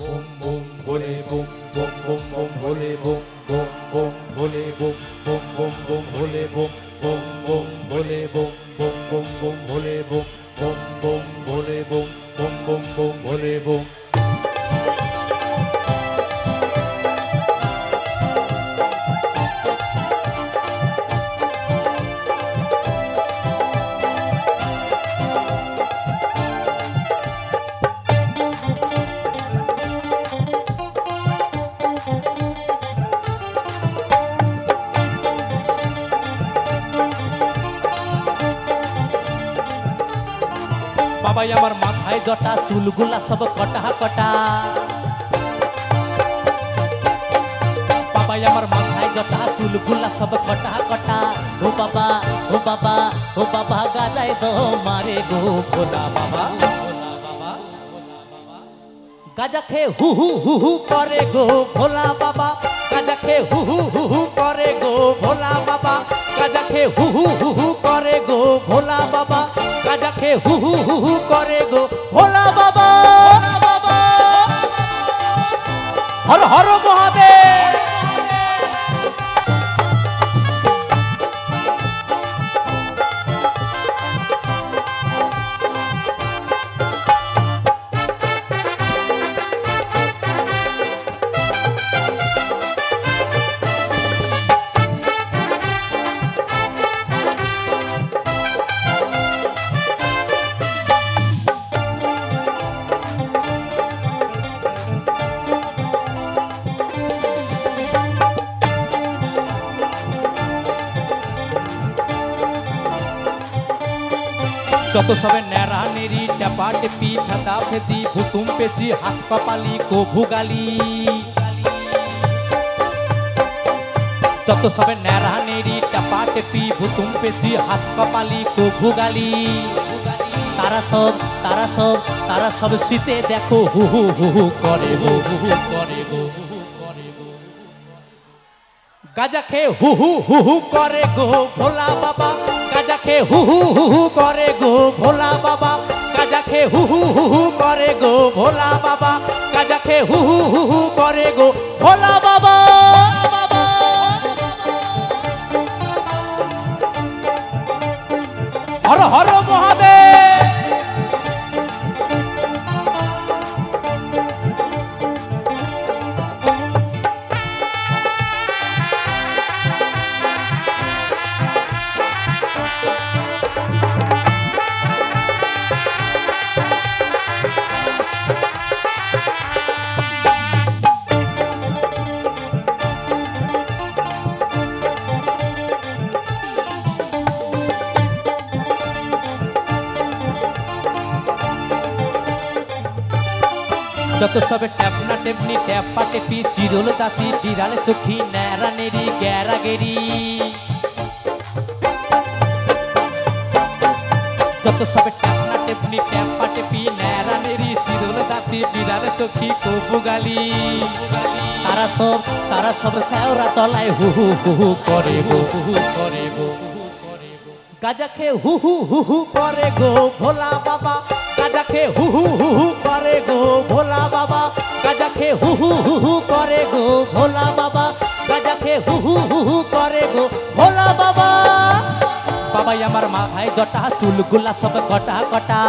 Boom boom bole boom boom boom boom bole boom boom boom bole boom boom boom boom bole boom boom boom bole boom boom boom boom bole boom boom boom bole boom boom boom boom bole boom. বাবা আমার মাথায় জটা চুলগুলা সব কটা কটা বাবা আমার মাথায় জটা চুলগুলা সব কটা কটা ও বাবা ও বাবা ও বাবা গাজায় তো মারে গো ভোলা বাবা ভোলা বাবা গাজা খেয়ে হু হু হু হু করে গো ভোলা বাবা গাজা খেয়ে হু হু হু হু করে গো ভোলা বাবা গাজা খেয়ে হু হু হু হু করে গো ভোলা বাবা গাজা খেয়ে হু হু হু হু করে গো ভোলা বাবা হর হর মহাদেব। যত সবে নেড়া নেড়ি টেপা টেপি ফেদা ফেদি ভুতুম পেছি হাত কপালি কভু গালি যত সবে নেড়া নেড়ি টেপা টেপি ভুতুম পেছি হাত কপালি কভু গালি তারা সব শীতে দেখো হু হু হু হু করে গো হু হু করে গো গাজা খেয়ে হু হু হু হু করে গো ভোলা বাবা গাজা খেয়ে হু হু হু হু করে গো ভোলা বাবা গাজা খেয়ে হু হু হু হু করে গো ভোলা বাবা গাজা খেয়ে হু হু হু হু করে গো ভোলা বাবা হর হর মহাদেব। যত সবে ট্যাপনা টেপনি ট্যাপা টেপি চিরল দাঁতি বিড়াল চোখি ন্যাড়া নেড়ি গ্যারা গেরি যত সবে ট্যাপনা টেপনি ট্যাপা টেপি ন্যাড়া নেড়ি চিরল দাঁতি বিড়াল চোখি কবু গালি তারা সব শ্যাওরা তলায় হু হু হু হু করে গো হু হু করে গো গাজা খেয়ে হু হু হু হু করে গো ভোলা বাবা গাজা খেয়ে হু হু হু হু করে গো ভোলা বাবা গাজা খেয়ে হু হু হু হু করে গো ভোলা বাবা গাজা খেয়ে হু হু হু হু করে গো ভোলা বাবা বাবাই আমার মাথায় জটা চুলগুলা সব কটা কটা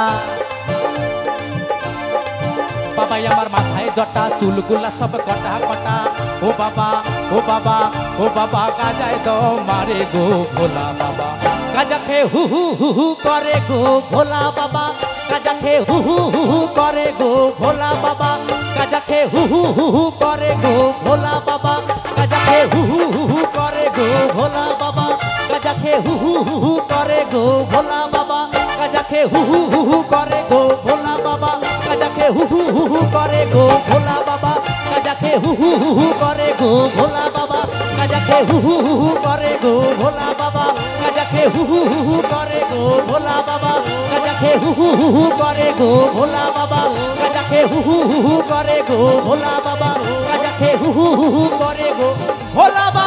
বাবাই আমার মাথায় জটা চুলগুলা সব কটা কটা ও বাবা ও বাবা ও বাবা গাজায় তো মারে গো ভোলা বাবা গাজা খেয়ে হু হু হু হু করে গো ভোলা বাবা গাজা খেয়ে হু হু হু হু করে গো ভোলা বাবা গাজা খেয়ে হু হু হু হু করে গো ভোলা বাবা গাজা খেয়ে হু হু হু হু করে গো ভোলা বাবা গাজা খেয়ে হু হু হু হু করে গো ভোলা বাবা গাজা খেয়ে হু হু হু হু করে গো ভোলা বাবা গাজা খেয়ে হু হু হু হু করে গো ভোলা বাবা গাজা খেয়ে হু হু হু হু করে গো ভোলা বাবা গাজা খেয়ে হু হু হু হু করে গো ভোলা বাবা গাজা খেয়ে হু হু হু হু করে গো ভোলা বাবা গাজা খেয়ে হু হু হু হু করে গো ভোলা বাবা গাজা খেয়ে হু হু হু হু করে গো ভোলা বাবা গাজা খেয়ে হু হু হু হু করে গো ভোলা বাবা।